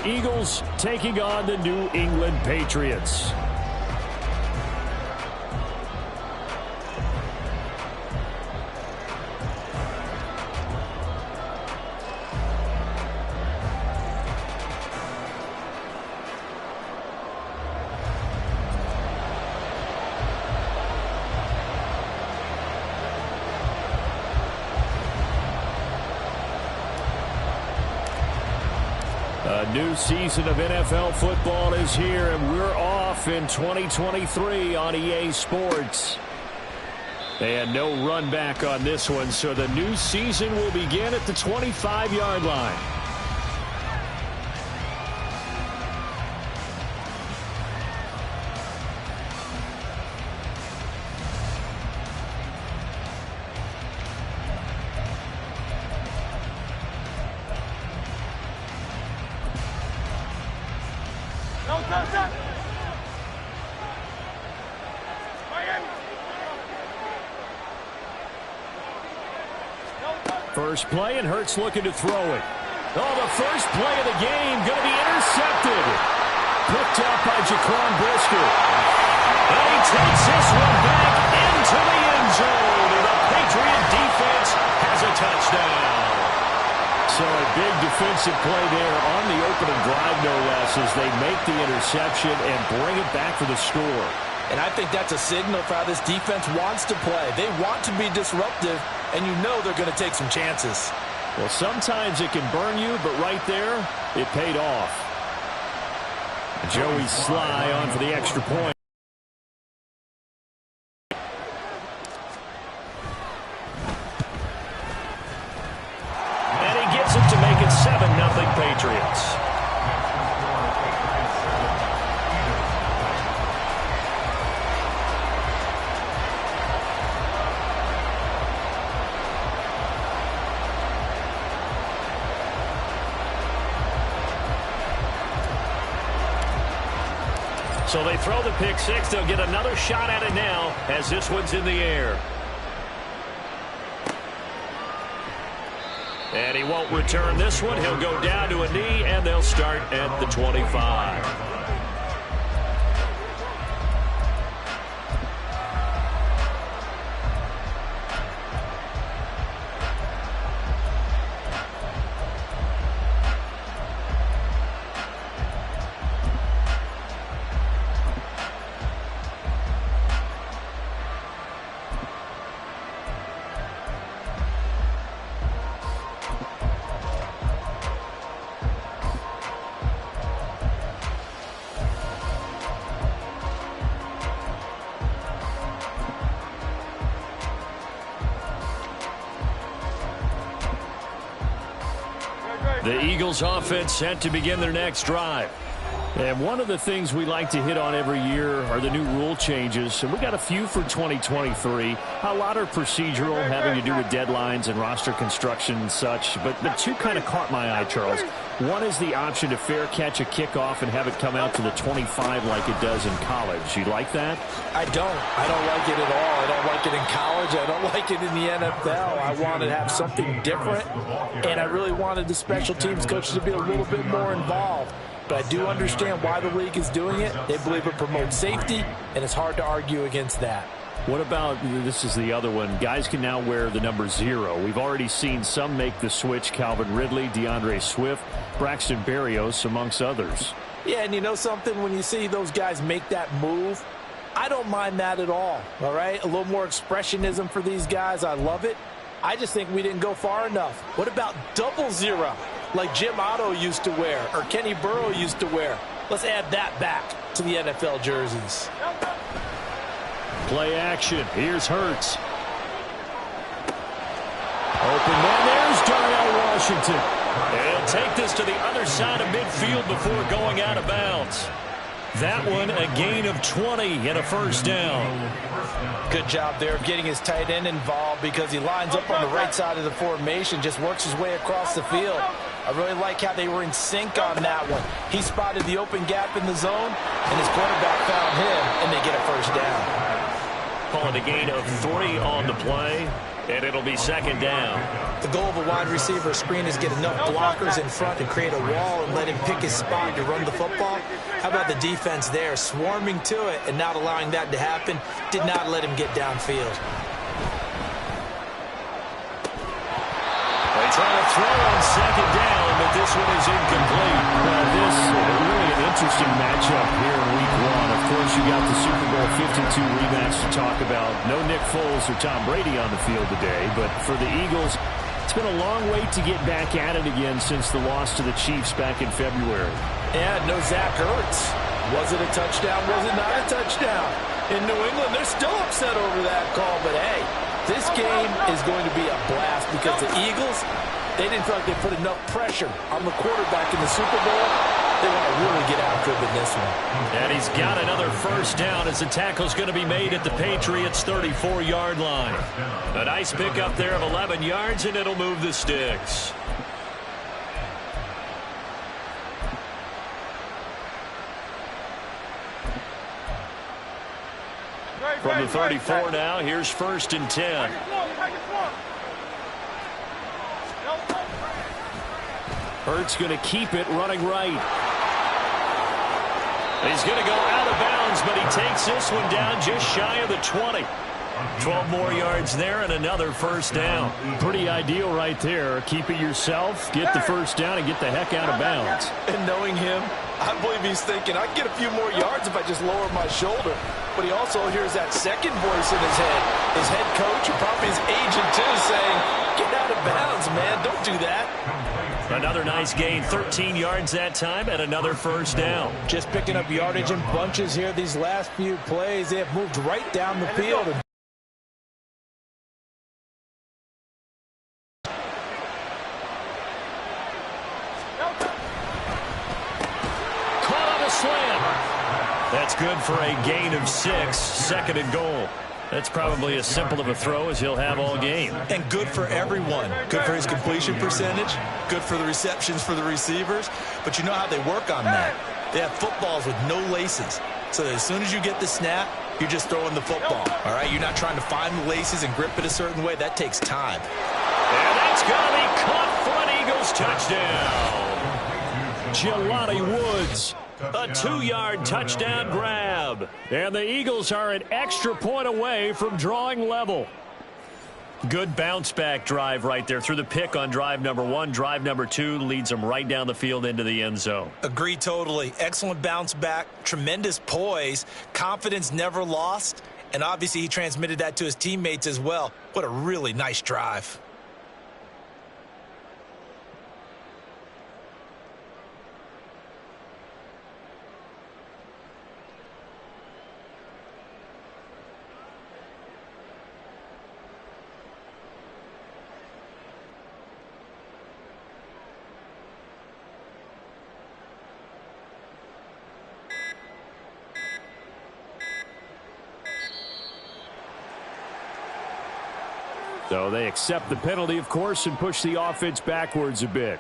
The Eagles taking on the New England Patriots. A new season of NFL football is here, and we're off in 2023 on EA Sports. And no run back on this one, so the new season will begin at the 25-yard line. First play, and Hurts looking to throw it. Oh, the first play of the game going to be intercepted. Picked up by Wk1. And he takes this one back into the end zone. And the Patriot defense has a touchdown. So a big defensive play there on the opening drive, no less, as they make the interception and bring it back for the score. And I think that's a signal for how this defense wants to play. They want to be disruptive, and you know they're going to take some chances. Well, sometimes it can burn you, but right there, it paid off. Joey Sly on for the extra point. And he gets it to make it 7-0 Patriots. So they throw the pick six. They'll get another shot at it now as this one's in the air. And he won't return this one. He'll go down to a knee, and they'll start at the 25. The Eagles offense set to begin their next drive. And one of the things we like to hit on every year are the new rule changes. And we got a few for 2023. A lot are procedural, having to do with deadlines and roster construction and such. But the two kind of caught my eye, Charles. One is the option to fair catch a kickoff and have it come out to the 25 like it does in college. You like that? I don't like it at all. I don't like it in college. I don't like it in the NFL. I wanted to have something different, and I really wanted the special teams coaches to be a little bit more involved. But I do understand why the league is doing it. They believe it promotes safety, and it's hard to argue against that. What about, this is the other one, guys can now wear the number 0. We've already seen some make the switch, Calvin Ridley, DeAndre Swift, Braxton Berrios, amongst others. Yeah, and you know something? When you see those guys make that move, I don't mind that at all right? A little more expressionism for these guys. I love it. I just think we didn't go far enough. What about 00, like Jim Otto used to wear or Kenny Burrow used to wear? Let's add that back to the NFL jerseys. Play action. Here's Hurts. Open man. There's Darnell Washington. And take this to the other side of midfield before going out of bounds. That one a gain of 20 and a first down. Good job there of getting his tight end involved because he lines up on the right side of the formation, just works his way across the field. I really like how they were in sync on that one. He spotted the open gap in the zone, and his quarterback found him, and they get a first down. calling a gain of 3 on the play, and it'll be second down. The goal of a wide receiver screen is get enough blockers in front to create a wall and let him pick his spot to run the football. How about the defense there, swarming to it and not allowing that to happen? Did not let him get downfield. They try to throw on second down, but this one is incomplete. This is really an interesting matchup here in Week 1. Of course, you got the Super Bowl 52 rematch to talk about. No Nick Foles or Tom Brady on the field today, but for the Eagles, it's been a long wait to get back at it again since the loss to the Chiefs back in February. Yeah, no Zach Ertz. Was it a touchdown? Was it not a touchdown? In New England, they're still upset over that call, but hey, this game is going to be a blast because the Eagles, they didn't feel like they put enough pressure on the quarterback in the Super Bowl. They want to really get after him in this one. And he's got another first down as the tackle's going to be made at the Patriots' 34-yard line. A nice pickup there of 11 yards, and it'll move the sticks. From the 34 now, here's 1st and 10. Hurts going to keep it running right. He's going to go out of bounds, but he takes this one down just shy of the 20. 12 more yards there and another first down. Pretty ideal right there. Keep it yourself, get the first down, and get the heck out of bounds. And knowing him, I believe he's thinking, I can get a few more yards if I just lower my shoulder. But he also hears that second voice in his head. His head coach and probably his agent, too, saying, get out of bounds, man. Don't do that. Another nice gain, 13 yards that time, and another first down. Just picking up yardage in bunches here these last few plays. They have moved right down the field. Caught on a slam. That's good for a gain of 6, 2nd and goal. That's probably as simple of a throw as he'll have all game. And good for everyone. Good for his completion percentage. Good for the receptions for the receivers. But you know how they work on that. They have footballs with no laces. So that as soon as you get the snap, you're just throwing the football. All right? You're not trying to find the laces and grip it a certain way. That takes time. And that's going to be caught for an Eagles touchdown. Jelani Woods. A 2-yard touchdown grab. And the Eagles are an extra point away from drawing level. Good bounce-back drive right there through the pick on drive number 1. Drive number 2 leads them right down the field into the end zone. Agree totally. Excellent bounce back. Tremendous poise. Confidence never lost. And obviously he transmitted that to his teammates as well. What a really nice drive. So they accept the penalty, of course, and push the offense backwards a bit.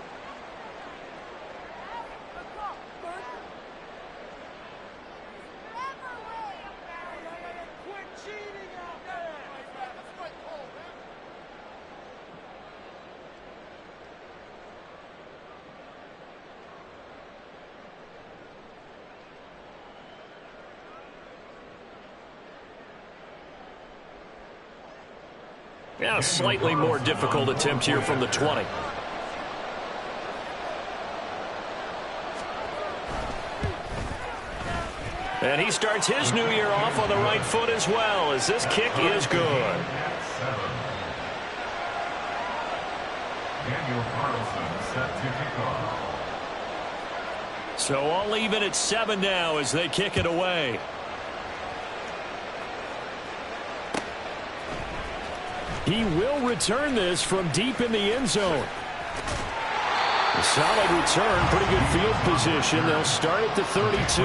Yeah, a slightly more difficult attempt here from the 20. And he starts his new year off on the right foot as well, as this kick is good. So all even at 7 now as they kick it away. He will return this from deep in the end zone. A solid return, pretty good field position. They'll start at the 32.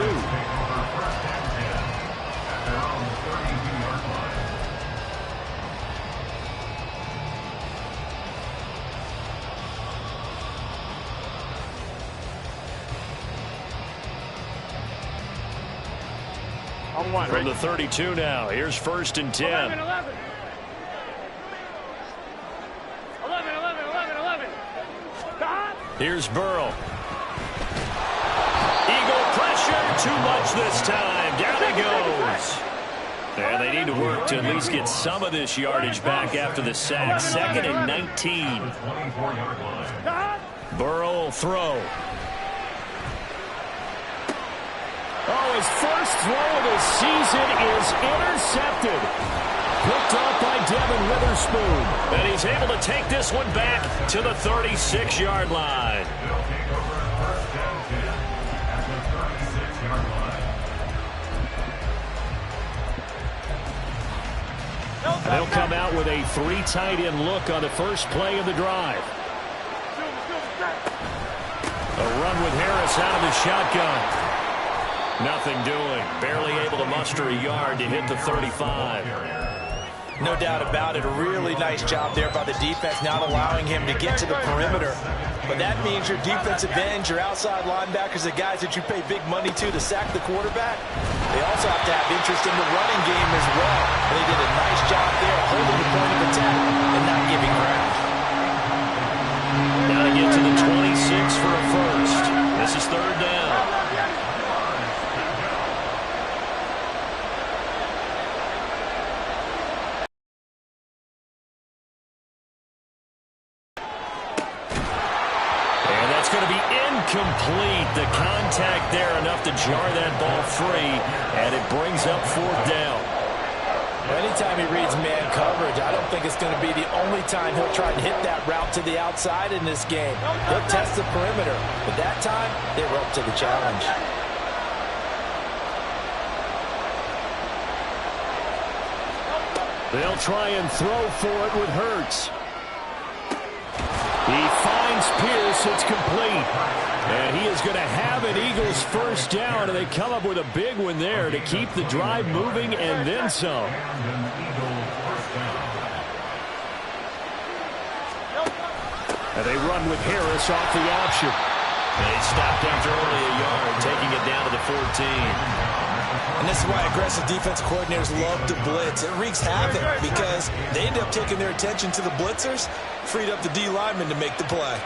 From the 32 now. Here's 1st and 10. 11. Here's Burrow. Eagle pressure. Too much this time. Down he goes. And they need to work to at least get some of this yardage back after the sack. 2nd and 19. Burrow will throw. Oh, his first throw of the season is intercepted. Picked off by Devin Witherspoon. And he's able to take this one back to the 36-yard line. They'll come out with a 3 tight end look on the first play of the drive. A run with Harris out of the shotgun. Nothing doing. Barely able to muster a yard to hit the 35. No doubt about it. A really nice job there by the defense, not allowing him to get to the perimeter. But that means your defensive ends, your outside linebackers, the guys that you pay big money to sack the quarterback, they also have to have interest in the running game as well. And they did a nice job there holding the point of attack and not giving ground. Now to get to the 26 for a first. This is 3rd down. Complete. The contact there enough to jar that ball free, and it brings up 4th down. Anytime he reads man coverage, I don't think it's going to be the only time he'll try and hit that route to the outside in this game. He'll test the perimeter, but that time they were up to the challenge. They'll try and throw for it with Hurts. He finds Pierce. It's complete. And he is going to have an Eagles first down, and they come up with a big one there to keep the drive moving and then some. And they run with Harris off the option. They stopped after only a yard, taking it down to the 14. And this is why aggressive defensive coordinators love to blitz. It wreaks havoc because they end up taking their attention to the blitzers, freed up the D lineman to make the play.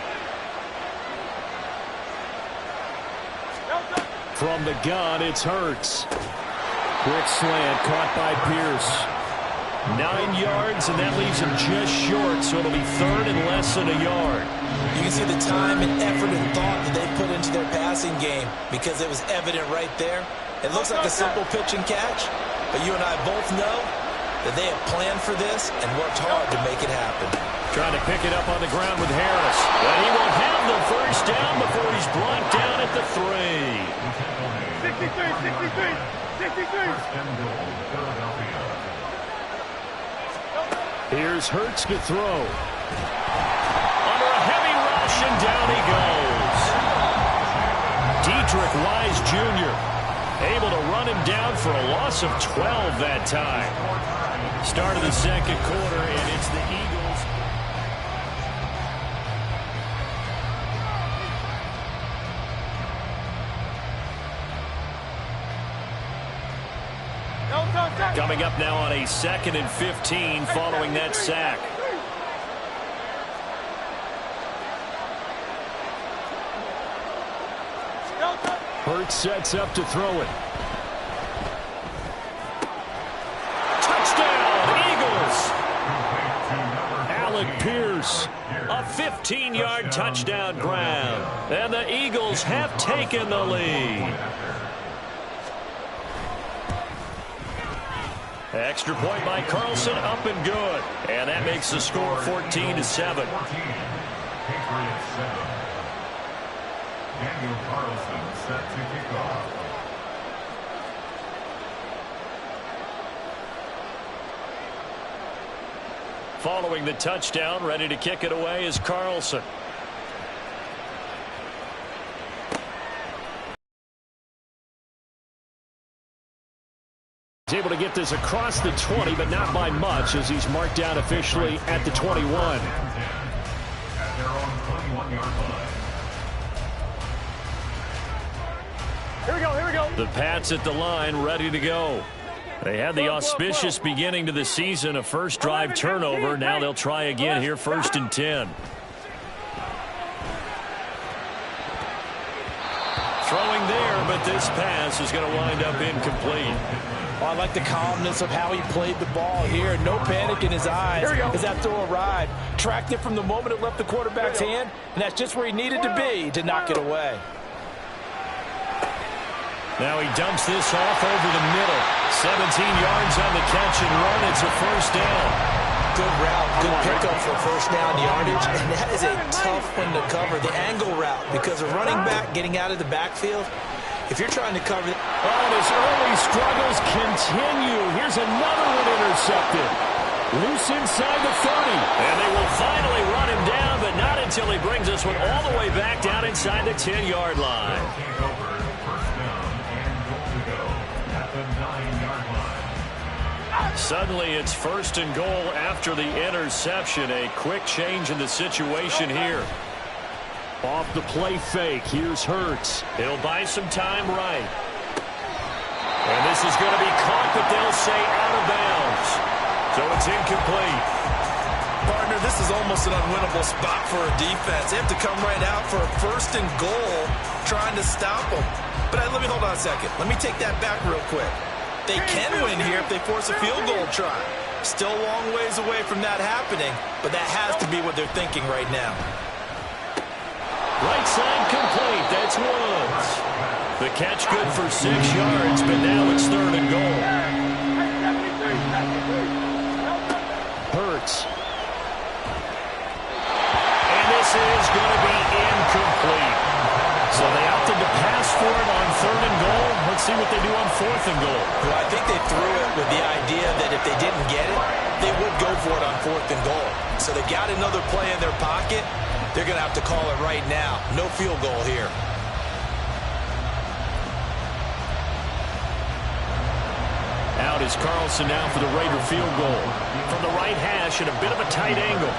From the gun, it's Hurts. Quick slant caught by Pierce. 9 yards, and that leaves him just short, so it'll be 3rd and less than a yard. You can see the time and effort and thought that they put into their passing game because it was evident right there. It looks like a simple pitch and catch, but you and I both know that they have planned for this and worked hard to make it happen. Trying to pick it up on the ground with Harris. And he will have the first down before he's brought down at the 3. 63. Here's Hurts to throw. Under a heavy rush, and down he goes. Dietrich Wise Jr. able to run him down for a loss of 12 that time. Start of the 2nd quarter, and it's the Eagles. Coming up now on a 2nd and 15 following that sack. Hurts sets up to throw it. Touchdown, Eagles! Alec Pierce, a 15-yard touchdown grab. And the Eagles have taken the lead. Extra point by Carlson, up and good. And that makes the score 14-7. Following the touchdown, ready to kick it away is Carlson. He's able to get this across the 20, but not by much, as he's marked down officially at the 21. At their own 21-yard line. Here we go, here we go. The Pats at the line, ready to go. They had the auspicious beginning to the season, a first drive turnover. Now they'll try again here, 1st and 10. Throwing there, but this pass is going to wind up incomplete. Oh, I like the calmness of how he played the ball here. No panic in his eyes as that throw arrived. Tracked it from the moment it left the quarterback's hand, and that's just where he needed to be to knock it away. Now he dumps this off over the middle. 17 yards on the catch and run. It's a first down. Good route, good pickup for first down yardage, and that is a tough one to cover, the angle route, because a running back getting out of the backfield, if you're trying to cover... Oh, his early struggles continue. Here's another one intercepted. Loose inside the 30. And they will finally run him down, but not until he brings this one all the way back down inside the 10-yard line. Suddenly it's 1st and goal after the interception. A quick change in the situation here. Off the play fake. Here's Hurts. He'll buy some time right. And this is going to be caught, but they'll say out of bounds. So it's incomplete. Partner, this is almost an unwinnable spot for a defense. They have to come right out for a 1st and goal trying to stop them. But let me hold on a second. Let me take that back real quick. They can win here if they force a field goal try. Still a long ways away from that happening, but that has to be what they're thinking right now. Right side complete. That's Woods. The catch good for 6 yards, but now it's 3rd and goal. Hurts. And this is going to be incomplete. So they opted to pass for it on 3rd and goal. Let's see what they do on 4th and goal. Well, I think they threw it with the idea that if they didn't get it, they would go for it on 4th and goal. So they got another play in their pocket. They're going to have to call it right now. No field goal here. Out is Carlson now for the Raider field goal. From the right hash at a bit of a tight angle.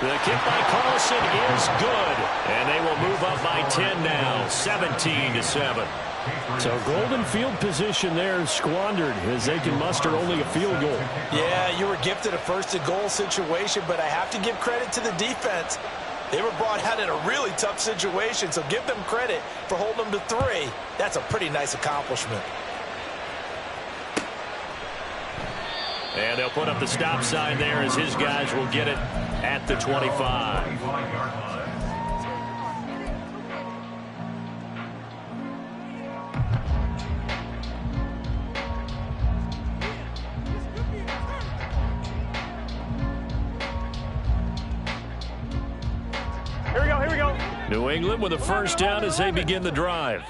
The kick by Carlson is good. And they will move up by 10 now, 17-7. So golden field position there squandered as they can muster only a field goal. Yeah, you were gifted a 1st and goal situation, but I have to give credit to the defense. They were brought out in a really tough situation, so give them credit for holding them to 3. That's a pretty nice accomplishment. And they'll put up the stop sign there as his guys will get it at the 25. Here we go. New England with a first down as they begin the drive.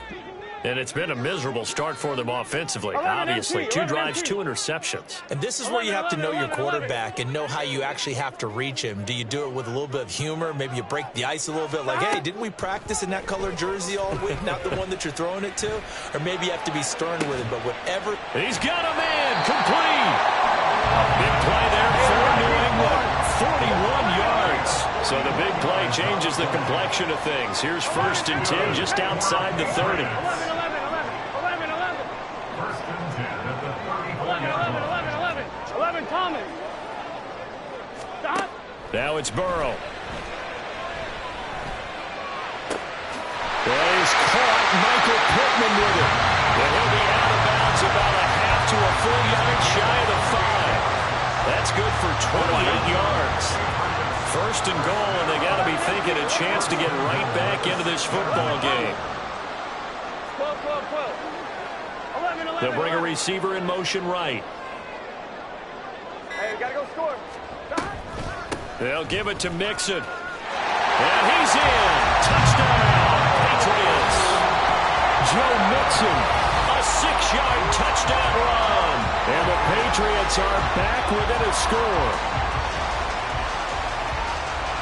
And it's been a miserable start for them offensively. Obviously, 2 drives, 2 interceptions. And this is where you have to know your quarterback and know how you actually have to reach him. Do you do it with a little bit of humor? Maybe you break the ice a little bit like, hey, didn't we practice in that color jersey all week, not the one that you're throwing it to? Or maybe you have to be stern with him, but whatever. He's got a man, complete. Big play there for New England, 41 yards. So the big play changes the complexion of things. Here's 1st and 10 just outside the 30. 11, Thomas. Stop. Now it's Burrow. Well, he's caught Michael Pittman with it. And he'll be out of bounds about a half to a full yard shy of the 5. That's good for 28 yards. 1st and goal, and they got to be thinking a chance to get right back into this football game. 12. They'll bring a receiver in motion right. Hey, we got to go score. They'll give it to Mixon. And he's in. Touchdown, Patriots. Joe Mixon, a 6-yard touchdown run. And the Patriots are back within a score.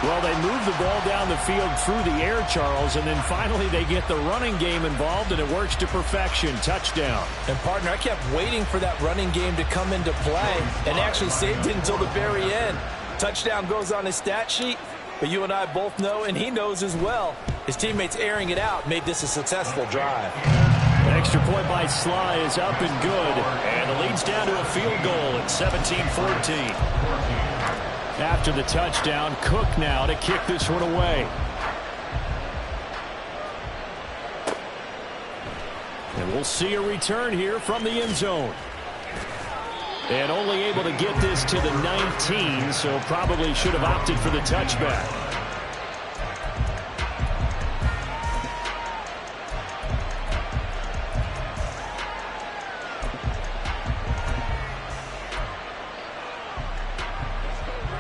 Well, they move the ball down the field through the air, Charles, and then finally they get the running game involved, and it works to perfection. Touchdown. And, partner, I kept waiting for that running game to come into play and actually saved it until the very end. Touchdown goes on his stat sheet, but you and I both know, and he knows as well, His teammates airing it out made this a successful drive. An extra point by Sly is up and good. And the lead's down to a field goal at 17-14. After the touchdown, Cook now to kick this one away. And we'll see a return here from the end zone. And only able to get this to the 19, so probably should have opted for the touchback.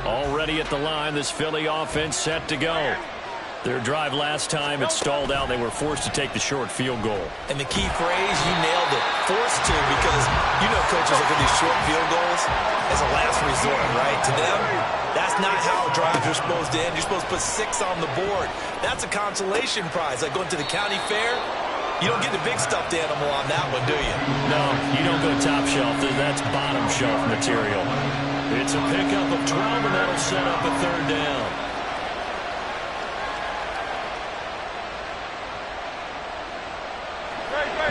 Already at the line, this Philly offense set to go. Their drive last time, it stalled out. They were forced to take the short field goal. And the key phrase, you nailed it, forced to, because you know coaches look at these short field goals as a last resort, right? To them, that's not how drives are supposed to end. You're supposed to put 6 on the board. That's a consolation prize, like going to the county fair. You don't get the big stuffed animal on that one, do you? No, you don't go top shelf. That's bottom shelf material. It's a pickup of 12, and that'll set up a third down.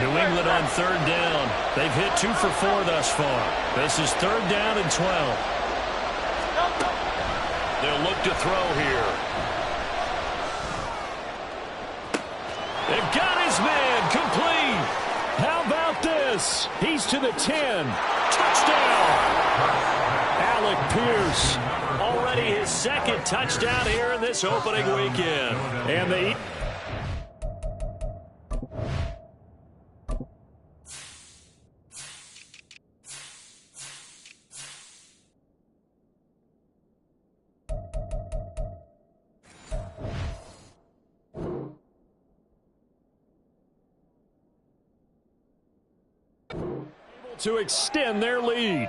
New England on third down. They've hit 2 for 4 thus far. This is third down and 12. They'll look to throw here. They've got his man complete. How about this? He's to the 10. Touchdown. Alec Pierce. Already his second touchdown here in this opening weekend. And they... to extend their lead.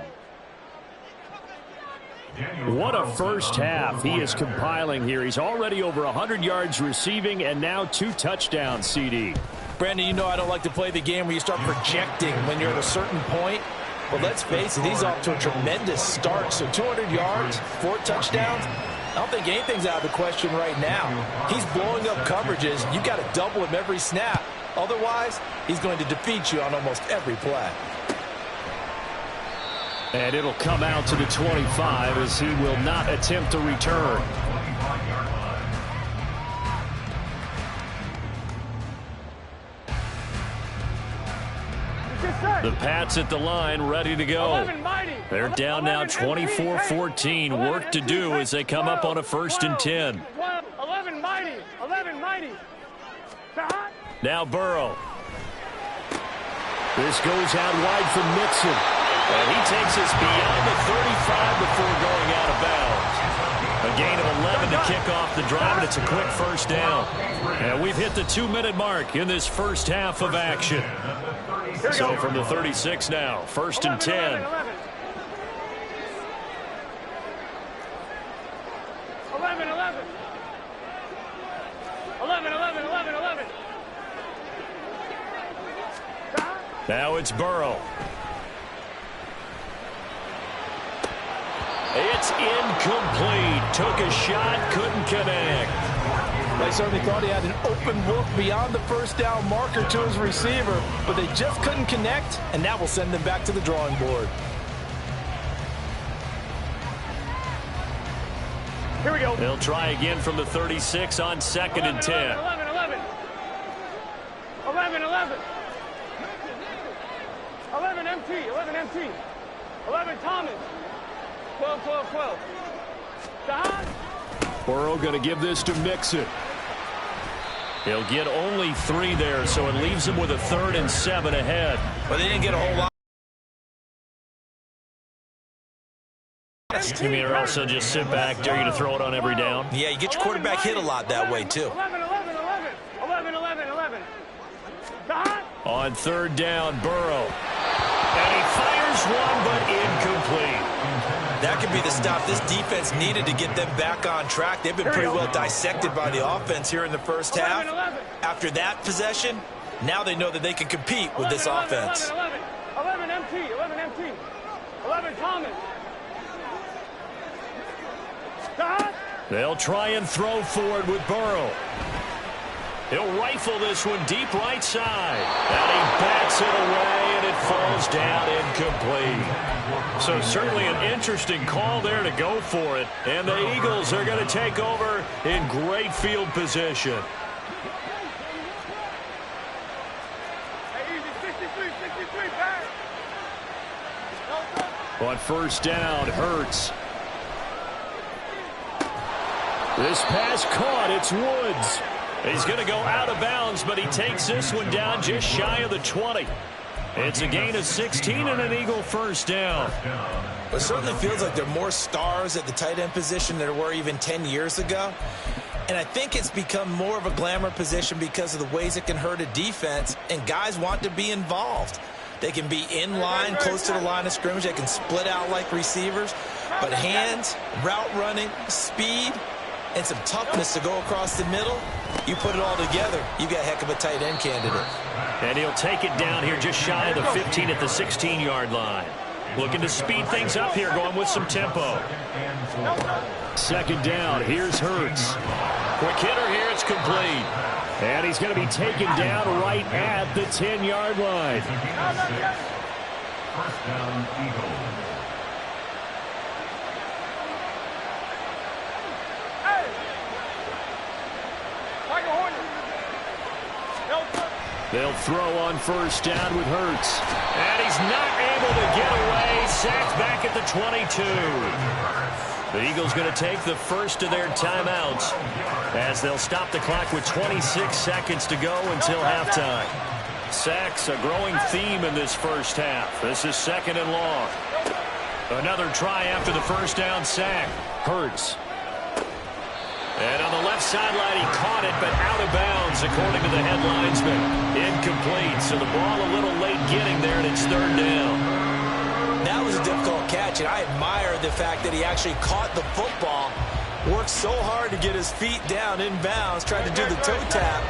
What a first half he is compiling here. He's already over 100 yards receiving and now 2 touchdowns, CD. Brandon, you know I don't like to play the game where you start projecting when you're at a certain point. But let's face it, he's off to a tremendous start. So 200 yards, 4 touchdowns. I don't think anything's out of the question right now. He's blowing up coverages. You've got to double him every snap. Otherwise, he's going to defeat you on almost every play. And it'll come out to the 25 as he will not attempt to return. The Pats at the line, ready to go. They're down now 24-14. Work to do as they come up on a 1st and 10. 11 mighty. 11 mighty. Now Burrow. This goes out wide for Mixon. And he takes us beyond the 35 before going out of bounds. A gain of 11 to kick off the drive, and it's a quick first down. And we've hit the 2-minute mark in this first half of action. So from the 36 now, 1st and 10. 11. 11. Now it's Burrow. It's incomplete. Took a shot, couldn't connect. They certainly thought he had an open look beyond the first down marker to his receiver, but they just couldn't connect, and that will send them back to the drawing board. Here we go. They'll try again from the 36 on 2nd and 10. 11. 11 empty. 11 Thomas. 12. Burrow going to give this to Mixon. He'll get only 3 there, so it leaves him with a 3rd and 7 ahead. But they didn't get a whole lot. You mean also just sit back, dare you to throw it on every down? Yeah, you get your quarterback hit a lot that way, too. 11. On 3rd down, Burrow. And he fires one, but incomplete. That could be the stop this defense needed to get them back on track. They've been pretty well dissected by the offense here in the first half. After that possession, now they know that they can compete with this offense. 11 empty. 11 Thomas. They'll try and throw forward with Burrow. He'll rifle this one deep right side. And he bats it away, and it falls down incomplete. So certainly an interesting call there to go for it. And the Eagles are going to take over in great field position. On first down, Hurts. This pass caught. It's Woods. He's going to go out of bounds, but he takes this one down just shy of the 20. It's a gain of 16 and an Eagle first down. It certainly feels like there are more stars at the tight end position than there were even 10 years ago. And I think it's become more of a glamour position because of the ways it can hurt a defense, and guys want to be involved. They can be in line, close to the line of scrimmage. They can split out like receivers. But hands, route running, speed, and some toughness to go across the middle, you put it all together, you got a heck of a tight end candidate. And he'll take it down here just shy of the 15 at the 16-yard line. Looking to speed things up here, going with some tempo. Second down, here's Hurts. Quick hitter here, it's complete. And he's going to be taken down right at the 10-yard line. First down, Eagles. They'll throw on first down with Hurts. And he's not able to get away. Sacked back at the 22. The Eagles going to take the first of their timeouts as they'll stop the clock with 26 seconds to go until halftime. Sacks, a growing theme in this first half. This is second and long. Another try after the first down sack. Hurts. And on the left sideline, he caught it, but out of bounds, according to the headlinesman. Incomplete, so the ball a little late getting there, and it's third down. That was a difficult catch, and I admire the fact that he actually caught the football, worked so hard to get his feet down in bounds, tried to do the toe tap.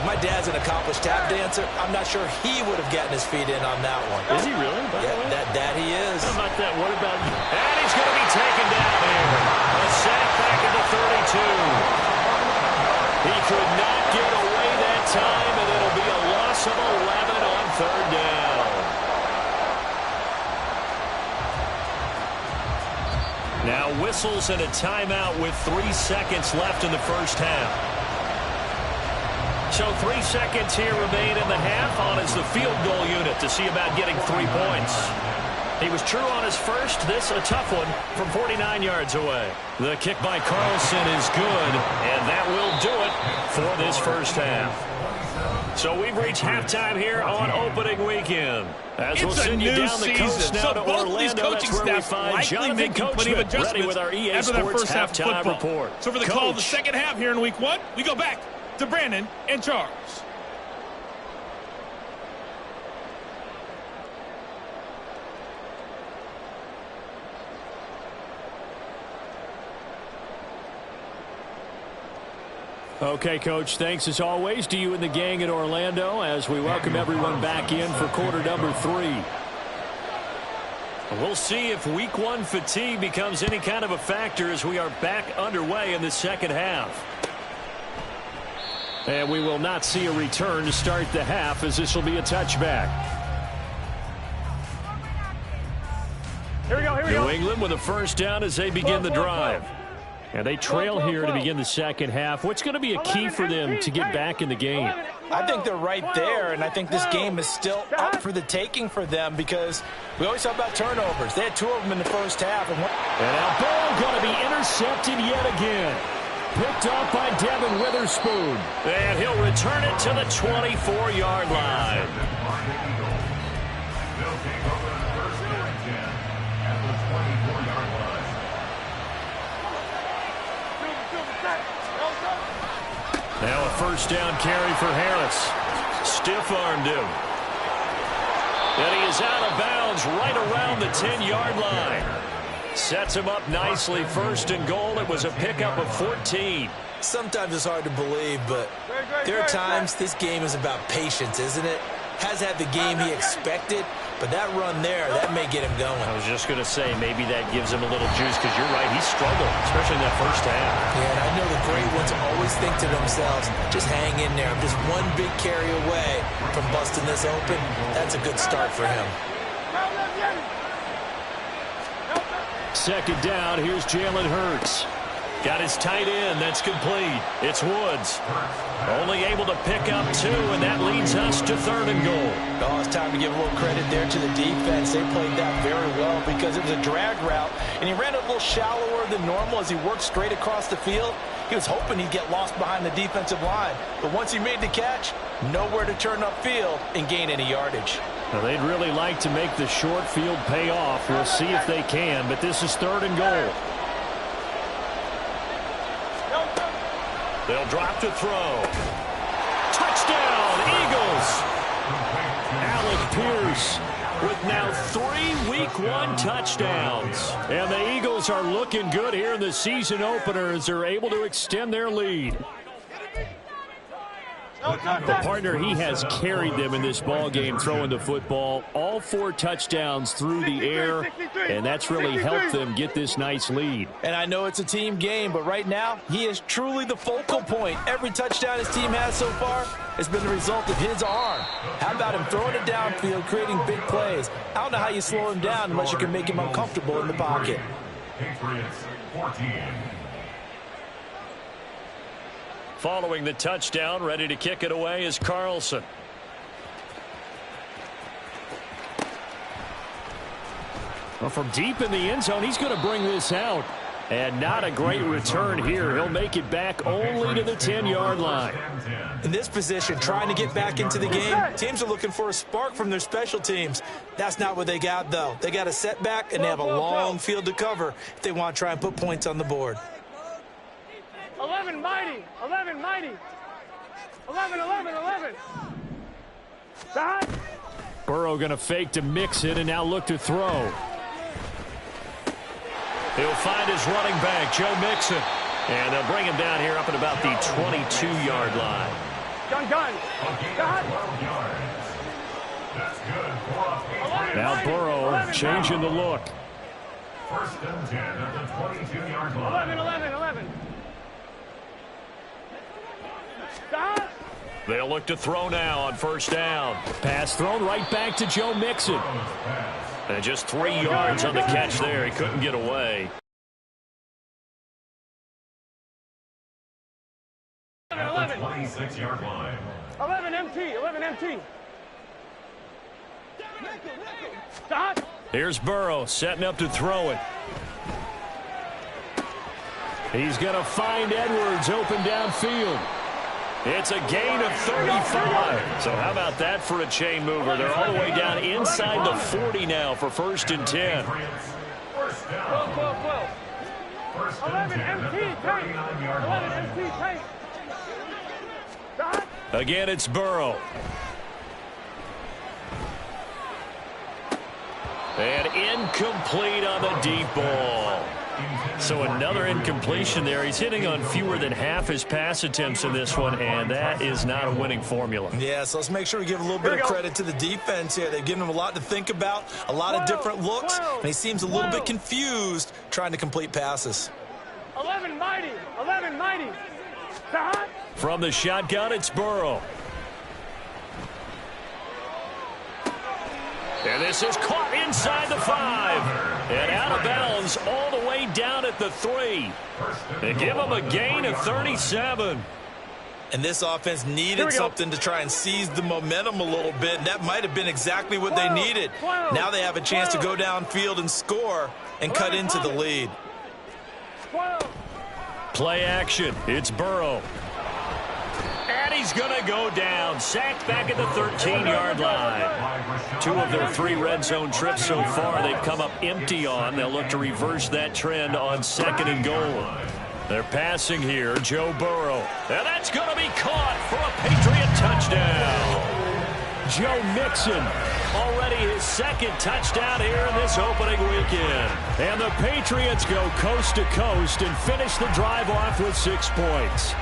My dad's an accomplished tap dancer. I'm not sure he would have gotten his feet in on that one. Is he really? Yeah, that he is. How about that? What about you? And he's going to be taken down here. A sack back at the 32. He could not get away that time, and it'll be a loss of 11 on third down. Now whistles and a timeout with 3 seconds left in the first half. So 3 seconds here remain in the half. On is the field goal unit to see about getting 3 points. He was true on his first. This a tough one from 49 yards away. The kick by Carlson is good, and that will do it for this first half. So we've reached halftime here on opening weekend. As we'll send you down the coast now to Orlando, that's where we find Jonathan Coachman ready with our EA Sports halftime report. So for the call of the second half here in week one, we go back to Brandon and Charles. Okay, Coach, thanks as always to you and the gang in Orlando as we welcome everyone back in for quarter number 3. We'll see if week 1 fatigue becomes any kind of a factor as we are back underway in the second half. And we will not see a return to start the half as this will be a touchback. Here we go, here we go. New England with a first down as they begin the drive. And they trail here to begin the second half. What's going to be a key for them to get back in the game? I think they're right there, and I think this game is still up for the taking for them because we always talk about turnovers. They had 2 of them in the first half. And now ball going to be intercepted yet again. Picked off by Devin Witherspoon. And he'll return it to the 24-yard line. They'll take over the first and 10 at the 24-yard line. Now a first down carry for Harris. Stiff-armed him. And he is out of bounds right around the 10-yard line. Sets him up nicely. First and goal. It was a pickup of 14. sometimes it's hard to believe, but there are times this game is about patience, isn't it? Has had the game he expected, but that run there, that may get him going. I was just going to say, maybe that gives him a little juice, because you're right, he struggled, especially in that first half. Yeah, and I know the great ones always think to themselves, just hang in there. I'm just one big carry away from busting this open. That's a good start for him. Second down, here's Jalen Hurts. Got his tight end, that's complete. It's Woods. Only able to pick up 2, and that leads us to 3rd and goal. Oh, it's time to give a little credit there to the defense. They played that very well because it was a drag route, and he ran a little shallower than normal as he worked straight across the field. He was hoping he'd get lost behind the defensive line, but once he made the catch, nowhere to turn upfield and gain any yardage. Now, they'd really like to make the short field pay off. We'll see if they can, but this is 3rd and goal. They'll drop to throw. Touchdown, Eagles! Alec Pierce with now 3 Week 1 touchdowns. And the Eagles are looking good here in the season opener as they're able to extend their lead. The partner, he has carried them in this ball game throwing the football. All 4 touchdowns through the air, and that's really helped them get this nice lead. And I know it's a team game, but right now, he is truly the focal point. Every touchdown his team has so far has been the result of his arm. How about him throwing it downfield, creating big plays? I don't know how you slow him down unless you can make him uncomfortable in the pocket. Patriots 14. Following the touchdown, ready to kick it away is Carlson. Well, from deep in the end zone, he's going to bring this out. And not a great return here. He'll make it back only to the 10-yard line. In this position, trying to get back into the game, teams are looking for a spark from their special teams. That's not what they got, though. They got a setback, and they have a long field to cover if they want to try and put points on the board. 11 mighty, 11 mighty, 11, 11, 11. Side. Burrow going to fake to mix it and now look to throw. He'll find his running back, Joe Mixon. And they'll bring him down here up at about the 22-yard line. Gun. Side. Now Burrow changing the look. 1st and 10 at the 22-yard line. 11. Side. They'll look to throw now on 1st down. Pass thrown right back to Joe Mixon. And just 3 yards on the catch there. He couldn't get away. 11. 26-yard line. 11 MT. Side. Here's Burrow setting up to throw it. He's going to find Edwards open downfield. It's a gain of 35. So how about that for a chain mover? They're all the way down inside the 40 now for 1st and 10. 12. 11 MT tank. 11 MT tank. Side. Again, it's Burrow. And incomplete on the deep ball. So another incompletion there. He's hitting on fewer than half his pass attempts in this one, and that is not a winning formula. Yeah, so let's make sure we give a little bit of credit to the defense here. They've given him a lot to think about, a lot of different looks, and he seems a little bit confused trying to complete passes. 11 mighty. Side. From the shotgun, it's Burrow. And this is caught inside the 5. And out of bounds all the way down at the 3. They give him a gain of 37. And this offense needed something to try and seize the momentum a little bit, and that might have been exactly what they needed. Now they have a chance to go downfield and score and cut into the lead. Play action. It's Burrow. And he's going to go down. Sacked back at the 13-yard line. 2 of their 3 red zone trips so far they've come up empty on. They'll look to reverse that trend on 2nd and goal. They're passing here, Joe Burrow. And that's going to be caught for a Patriot touchdown. Joe Mixon, already his 2nd touchdown here in this opening weekend. And the Patriots go coast to coast and finish the drive off with 6 points.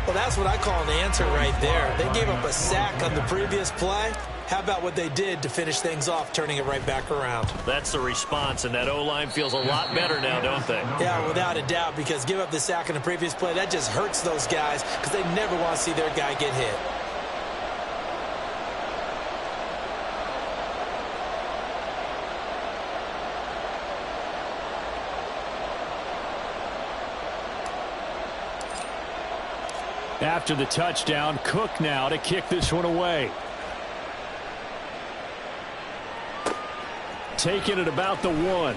Well, that's what I call an answer right there. They gave up a sack on the previous play. How about what they did to finish things off, turning it right back around? That's the response, and that O-line feels a lot better now, don't they? Yeah, without a doubt, because give up the sack on the previous play, that just hurts those guys because they never want to see their guy get hit. After the touchdown, Cook now to kick this one away. Taking it about the 1.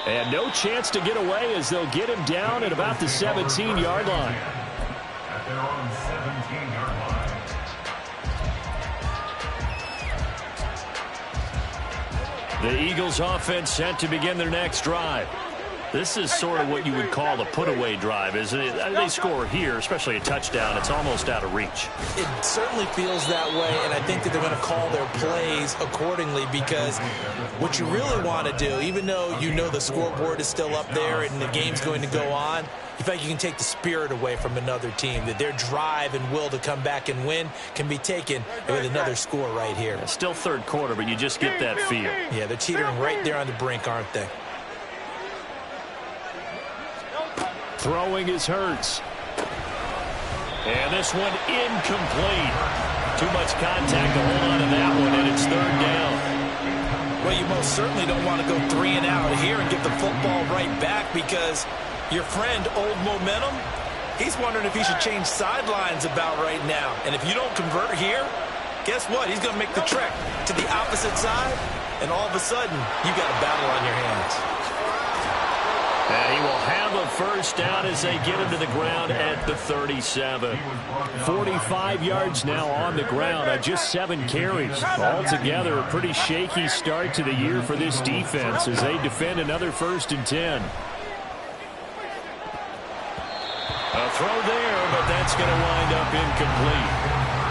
And no chance to get away as they'll get him down at about the 17-yard line. At their own 17-yard line. The Eagles offense set to begin their next drive. This is sort of what you would call a put-away drive, isn't it? They score here, especially a touchdown. It's almost out of reach. It certainly feels that way, and I think that they're going to call their plays accordingly because what you really want to do, even though you know the scoreboard is still up there and the game's going to go on, you feel like you can take the spirit away from another team, that their drive and will to come back and win can be taken with another score right here. It's still third quarter, but you just get that feel. Yeah, they're teetering right there on the brink, aren't they? Throwing is Hurts. And this one incomplete. Too much contact to hold on to that one, and it's third down. Well, you most certainly don't want to go 3 and out here and get the football right back because your friend, Old Momentum, he's wondering if he should change sidelines about right now. And if you don't convert here, guess what? He's going to make the trek to the opposite side, and all of a sudden, you got a battle on your hands. And he will have a first down as they get him to the ground at the 37. 45 yards now on the ground on just 7 carries. Altogether, a pretty shaky start to the year for this defense as they defend another 1st and 10. A throw there, but that's going to wind up incomplete.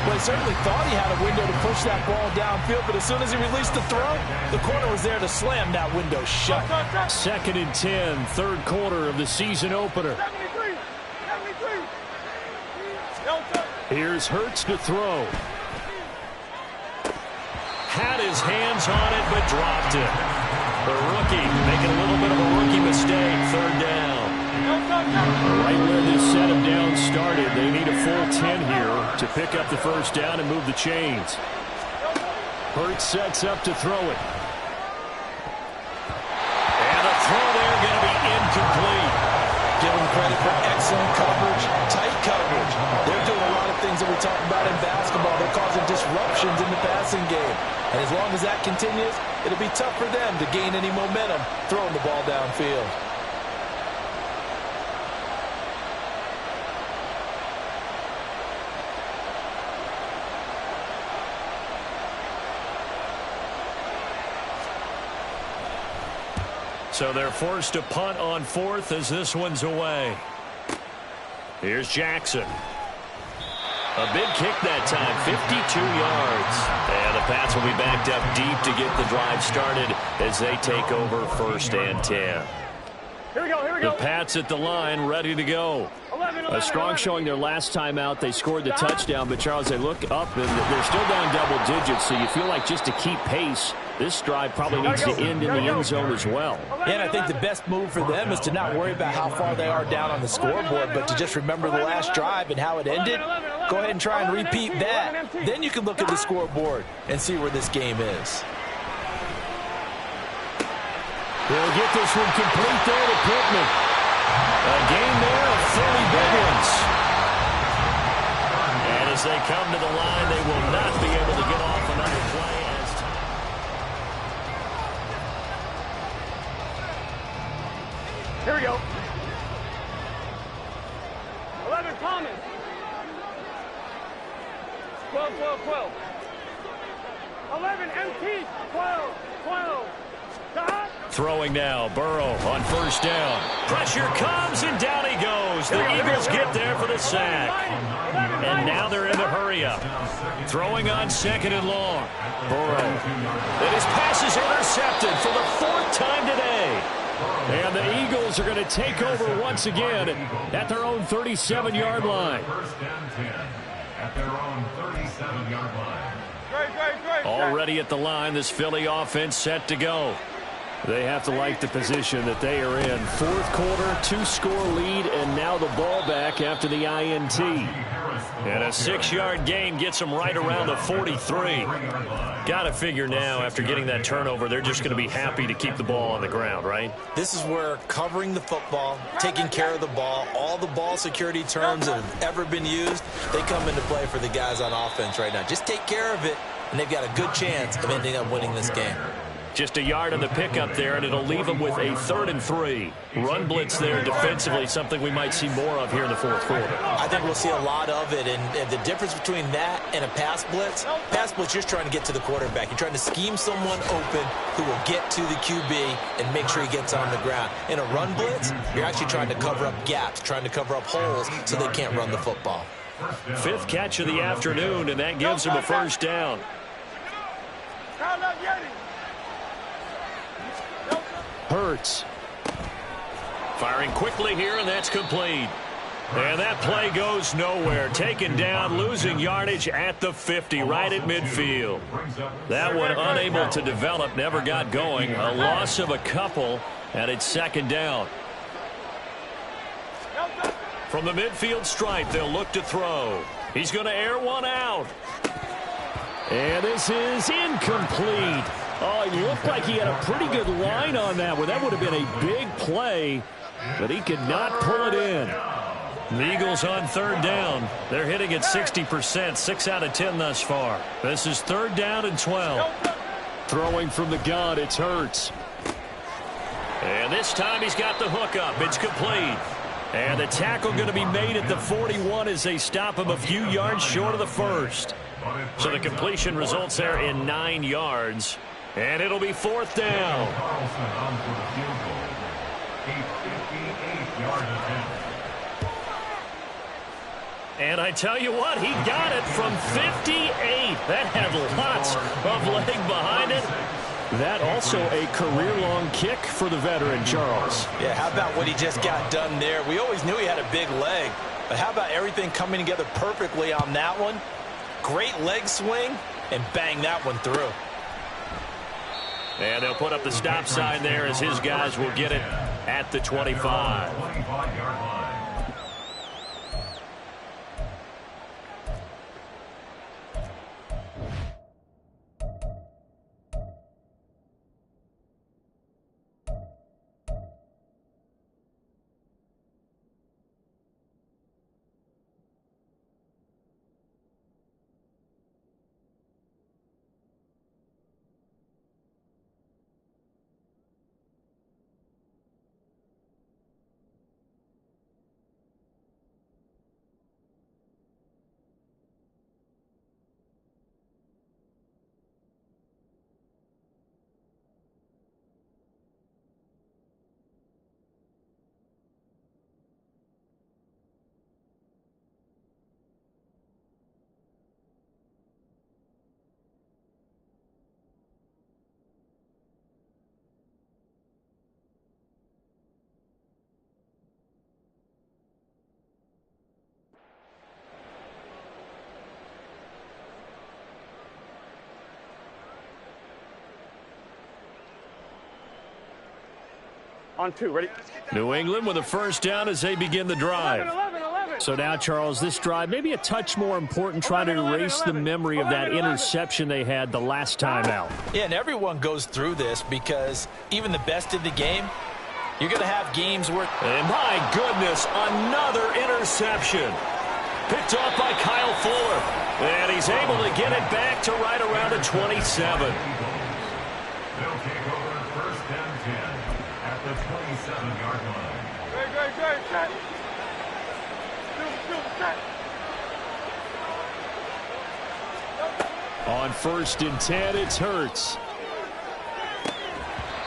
Well, he certainly thought he had a window to push that ball downfield, but as soon as he released the throw, the corner was there to slam that window shut. 2nd and 10, third quarter of the season opener. 73. Here's Hurts to throw. Had his hands on it, but dropped it. The rookie making a little bit of a rookie mistake, third down. Right where this set of downs started, they need a full 10 here to pick up the first down and move the chains. Hurts sets up to throw it. And a throw there going to be incomplete. Give them credit for excellent coverage, tight coverage. They're doing a lot of things that we talk about in basketball. They're causing disruptions in the passing game. And as long as that continues, it'll be tough for them to gain any momentum throwing the ball downfield. So they're forced to punt on 4th as this one's away. Here's Jackson. A big kick that time, 52 yards. And the Pats will be backed up deep to get the drive started as they take over 1st and 10. Here we go. The Pats at the line, ready to go. 11, A strong 11. showing their last time out. They scored the touchdown, but Charles, they look up and they're still down double digits, so you feel like just to keep pace, this drive probably needs to end in the end zone as well. Yeah, and I think the best move for them is to not worry about how far they are down on the scoreboard, but to just remember the last drive and how it ended. Go ahead and try and repeat that. Then you can look at the scoreboard and see where this game is. They'll get this one complete there to Pittman. A gain there of 30 big ones. And as they come to the line, they will not be able to get off another play. Here we go. 11, Thomas. 12, 12, 12. 11, MT. 12, 12. Stop. Throwing now, Burrow on 1st down. Pressure comes, and down he goes. The Eagles get there for the sack. And now they're in the hurry-up. Throwing on 2nd and long. Burrow. And his pass is intercepted for the 4th time today. And the Eagles are going to take over once again at their own 37-yard line. First and 10 at their own 37-yard line. Already at the line, this Philly offense set to go. They have to like the position that they are in. Fourth quarter, 2-score lead, and now the ball back after the INT. And a 6-yard gain gets them right around the 43. Got to figure now, after getting that turnover, they're just going to be happy to keep the ball on the ground, right? This is where covering the football, taking care of the ball, all the ball security terms that have ever been used, they come into play for the guys on offense right now. Just take care of it, and they've got a good chance of ending up winning this game. Just a yard on the pickup there, and it'll leave them with a 3rd and 3. Run blitz there defensively, something we might see more of here in the fourth quarter. I think we'll see a lot of it, and the difference between that and a pass blitz, you're just trying to get to the quarterback. You're trying to scheme someone open who will get to the QB and make sure he gets on the ground. In a run blitz, you're actually trying to cover up gaps, trying to cover up holes so they can't run the football. 5th catch of the afternoon, and that gives him a first down. Hurts. Firing quickly here, and that's complete. And that play goes nowhere. Taken down, losing yardage at the 50, right at midfield. That one unable to develop, never got going. A loss of a couple, and it's 2nd down. From the midfield stripe, they'll look to throw. He's going to air one out. And this is incomplete. Oh, he looked like he had a pretty good line on that one. That would have been a big play, but he could not pull it in. The Eagles on 3rd down. They're hitting at 60%, 6 out of 10 thus far. This is 3rd down and 12. Throwing from the gun, it's Hurts. And this time he's got the hook up. It's complete. And the tackle going to be made at the 41 as they stop him a few yards short of the first. So the completion results there in 9 yards. And it'll be 4th down. Carlson on for the field goal. A 58-yard attempt. And I tell you what, he got it from 58. That had lots of leg behind it. That also a career-long kick for the veteran, Charles. Yeah, how about what he just got done there? We always knew he had a big leg, but how about everything coming together perfectly on that one? Great leg swing, and bang that one through. And they'll put up the stop sign there as his guys will get it at the 25. 25-yard line. On 2, ready? New England with a first down as they begin the drive. 11. So now, Charles, this drive maybe a touch more important, trying to erase the memory of that interception they had the last time out. Yeah, and everyone goes through this because even the best in the game, you're going to have games where... And my goodness, another interception. Picked off by Kyle Fuller. And he's able to get it back to right around the 27. They'll take over 1st and 10 at the 27-yard line. Great, set. Set. On 1st and 10, it's Hurts.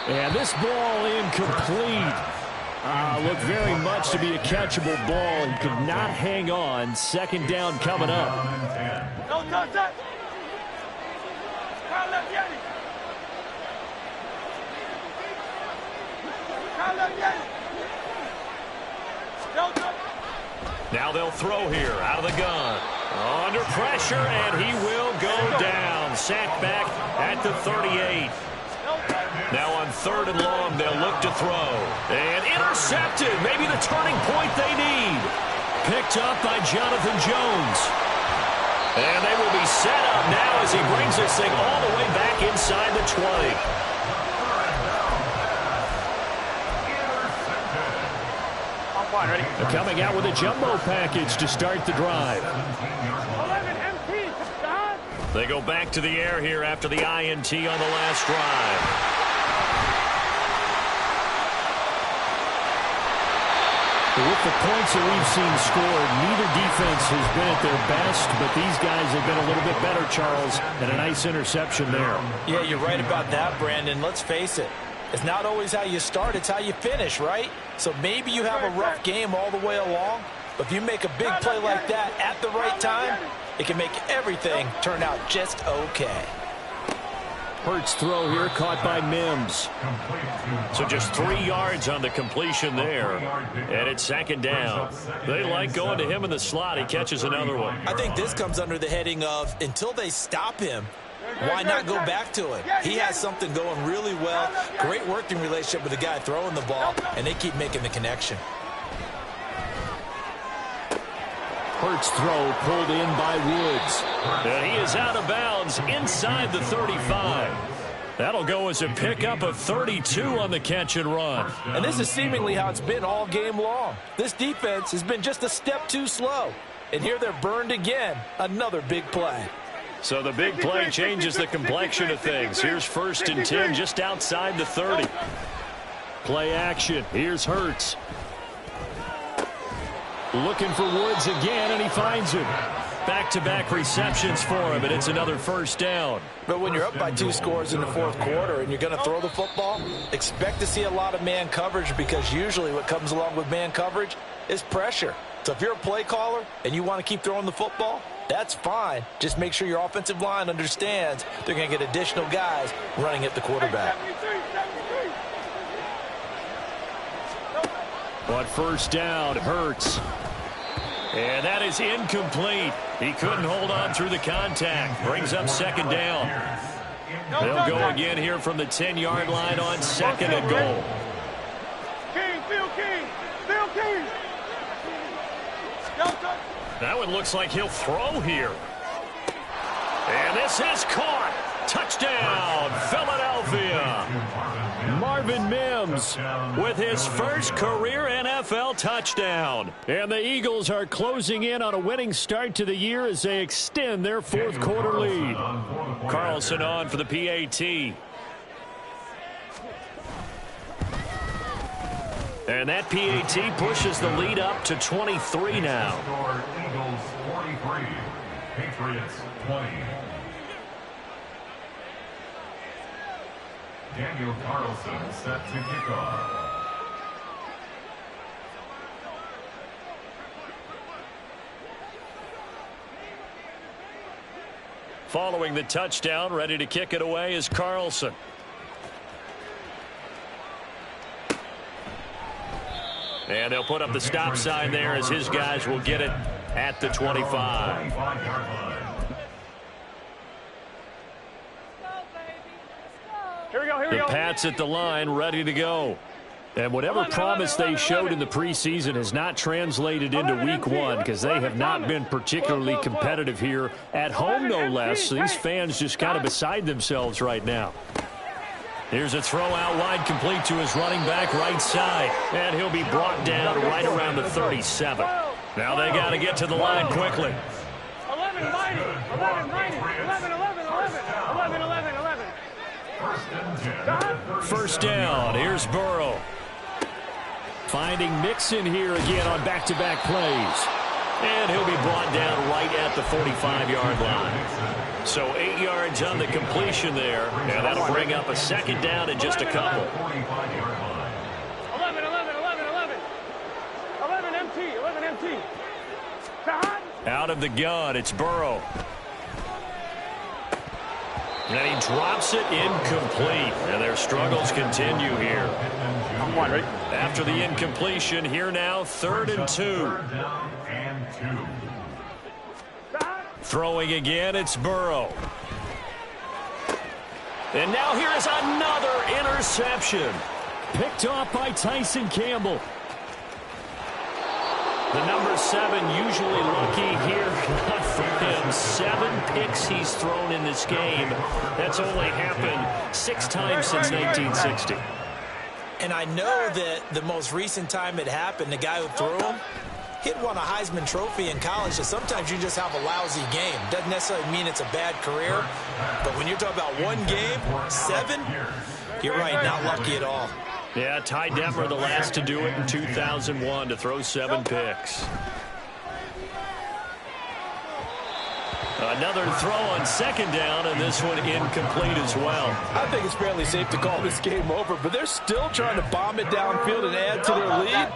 And this ball incomplete. Looked very much to be a catchable ball. He could not hang on. 2nd down coming up. No, set. Now they'll throw here out of the gun. Under pressure, and he will go down. Sacked back at the 38. Now on 3rd and long, they'll look to throw. And intercepted. Maybe the turning point they need. Picked up by Jonathan Jones. And they will be set up now as he brings this thing all the way back inside the 20. Ready? They're coming out with a jumbo package to start the drive. 11 MT. They go back to the air here after the INT on the last drive. With the points that we've seen scored, neither defense has been at their best, but these guys have been a little bit better, Charles, and a nice interception there. Yeah, you're right about that, Brandon. Let's face it. It's not always how you start, it's how you finish, right? So maybe you have a rough game all the way along, but if you make a big play like that at the right time, it can make everything turn out just okay. Hurts throw here, caught by Mims. So just 3 yards on the completion there, and it's 2nd down. They like going to him in the slot. He catches another one. I think this comes under the heading of until they stop him, why not go back to it? He has something going really well. Great working relationship with the guy throwing the ball, and they keep making the connection. Hurts throw pulled in by Woods. And he is out of bounds inside the 35. That'll go as a pickup of 32 on the catch and run. And this is seemingly how it's been all game long. This defense has been just a step too slow. And here they're burned again. Another big play. So the big play changes the complexion of things. Here's 1st and 10 just outside the 30. Play action. Here's Hurts. Looking for Woods again, and he finds him. Back-to-back receptions for him, and it's another 1st down. But when you're up by 2 scores in the 4th quarter and you're going to throw the football, expect to see a lot of man coverage, because usually what comes along with man coverage is pressure. So if you're a play caller and you want to keep throwing the football, that's fine. Just make sure your offensive line understands they're going to get additional guys running at the quarterback. But 1st down, Hurts. And that is incomplete. He couldn't hold on through the contact. Brings up 2nd down. They'll go again here from the 10-yard line on 2nd and goal. King, Phil King, Phil King. That one looks like he'll throw here. And this is caught. Touchdown, Philadelphia. Marvin Mims with his first career NFL touchdown. And the Eagles are closing in on a winning start to the year as they extend their 4th quarter lead. Carlson on for the PAT. And that PAT pushes the lead up to 23 now. Eagles 43, Patriots 20. Daniel Carlson set to kick off. Following the touchdown, ready to kick it away is Carlson. And they'll put up the stop sign there as his guys will get it at the 25. Here we go, here we The go. Pats at the line, ready to go. And whatever promise they showed in the preseason has not translated into week 1, because they have not been particularly competitive here at home, no less. So these fans just kind of beside themselves right now. Here's a throw out wide, complete to his running back right side. And he'll be brought down right around the 37. Now they got to get to the line quickly. 11, 90, 11, 90, 11, 11, 11, 11, 11, 11. 1st down. Here's Burrow. Finding Mixon here again on back-to-back plays. And he'll be brought down right at the 45-yard line. So 8 yards on the completion there. And that'll bring up a 2nd down in just a couple. 11, 11, 11, 11. 11 MT, 11 MT. Out of the gun, it's Burrow. And he drops it incomplete. And their struggles continue here. One, ready? After the incompletion, here now, 3rd and 2. Third down and 2. Throwing again, it's Burrow. And now here is another interception. Picked off by Tyson Campbell. The number 7 usually lucky here. Not for him. 7 picks he's thrown in this game. That's only happened 6 times since 1960. And I know that the most recent time it happened, the guy who threw him, he'd won a Heisman Trophy in college, so sometimes you just have a lousy game. Doesn't necessarily mean it's a bad career, but when you're talking about one game, 7, you're right, not lucky at all. Yeah, Ty Detmer, the last to do it in 2001, to throw 7 picks. Another throw on 2nd down, and this one incomplete as well. I think it's fairly safe to call this game over, but they're still trying to bomb it downfield and add to their lead.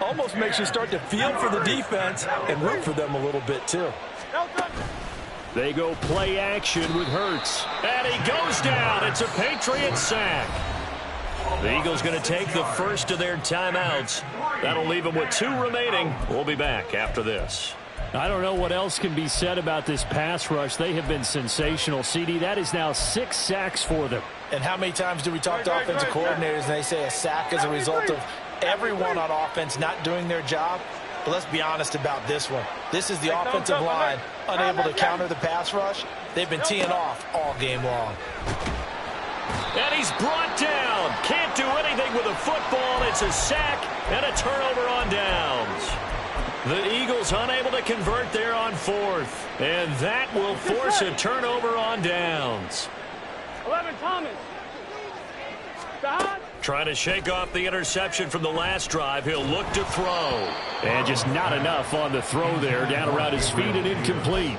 Almost makes you start to feel for the defense and root for them a little bit, too. They go play action with Hurts. And he goes down. It's a Patriots sack. The Eagles going to take the first of their timeouts. That'll leave them with 2 remaining. We'll be back after this. I don't know what else can be said about this pass rush. They have been sensational. CD, that is now 6 sacks for them. And how many times do we talk to offensive coordinators and they say a sack is a result of everyone on offense not doing their job? But let's be honest about this one. This is the offensive line unable to counter the pass rush. They've been teeing off all game long. And he's brought down. Can't do anything with a football. It's a sack and a turnover on downs. The Eagles unable to convert there on 4th. And that will force a turnover on downs. 11, Thomas. Trying to shake off the interception from the last drive. He'll look to throw. And just not enough on the throw there. Down around his feet and incomplete.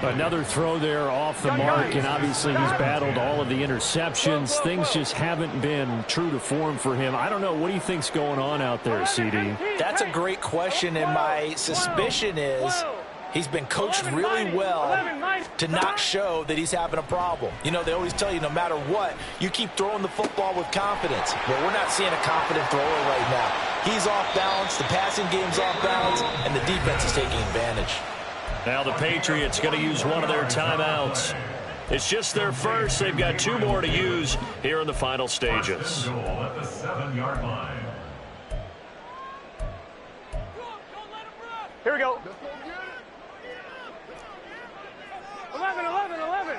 Another throw there off the mark, and obviously he's battled all of the interceptions. Things just haven't been true to form for him. I don't know. What do you think's going on out there, CD? That's a great question, and my suspicion is he's been coached really well to not show that he's having a problem. You know, they always tell you no matter what, you keep throwing the football with confidence. Well, we're not seeing a confident thrower right now. He's off balance, the passing game's off balance, and the defense is taking advantage. Now the Patriots going to use one of their timeouts. It's just their first. They've got 2 more to use here in the final stages. At the 7-yard line. Here we go. 11, 11, 11.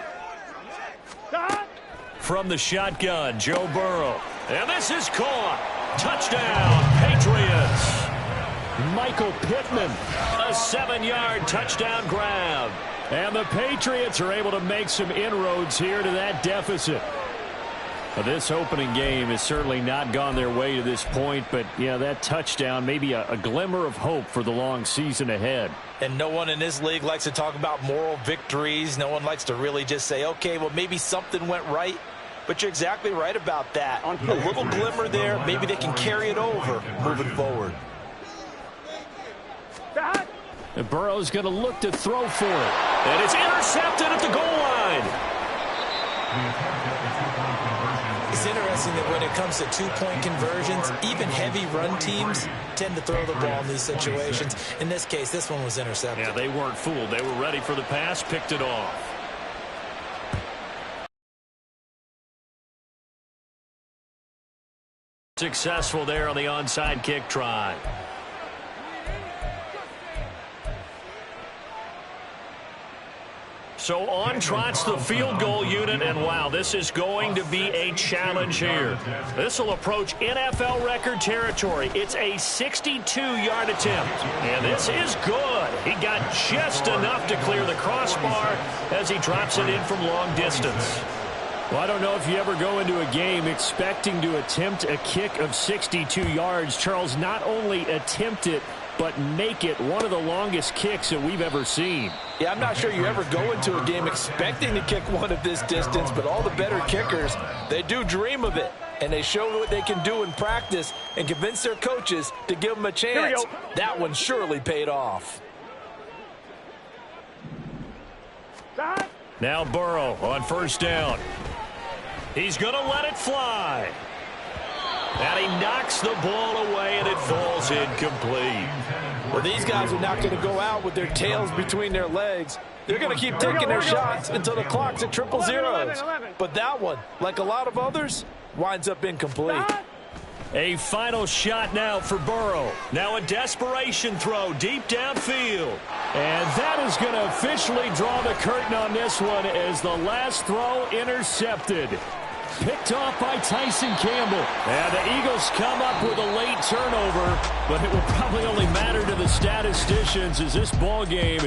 From the shotgun, Joe Burrow. And this is caught. Touchdown, Patriots. Michael Pittman, a 7-yard touchdown grab. And the Patriots are able to make some inroads here to that deficit. Well, this opening game has certainly not gone their way to this point, but, yeah, that touchdown may be a glimmer of hope for the long season ahead. And no one in this league likes to talk about moral victories. No one likes to really just say, okay, well, maybe something went right. But you're exactly right about that. A little glimmer there. Maybe they can carry it over moving forward. And Burrow's going to look to throw for it. And it's intercepted at the goal line. It's interesting that when it comes to 2-point conversions, even heavy run teams tend to throw the ball in these situations. In this case, this one was intercepted. Yeah, they weren't fooled. They were ready for the pass, picked it off. Successful there on the onside kick try. So on trots the field goal unit, and wow, this is going to be a challenge here. This will approach NFL record territory. It's a 62-yard attempt, and this is good. He got just enough to clear the crossbar as he drops it in from long distance. Well, I don't know if you ever go into a game expecting to attempt a kick of 62 yards. Charles, not only attempt it, but make it one of the longest kicks that we've ever seen. Yeah, I'm not sure you ever go into a game expecting to kick one of this distance, but all the better kickers, they do dream of it. And they show what they can do in practice and convince their coaches to give them a chance. That one surely paid off. Now Burrow on first down. He's going to let it fly. And he knocks the ball away, and it falls incomplete. Well, these guys are not going to go out with their tails between their legs. They're going to keep taking their shots until the clock's at triple zeros. But that one, like a lot of others, winds up incomplete. A final shot now for Burrow. Now a desperation throw deep downfield. And that is going to officially draw the curtain on this one as the last throw intercepted. Picked off by Tyson Campbell. And the Eagles come up with a late turnover, but it will probably only matter to the statisticians as this ball game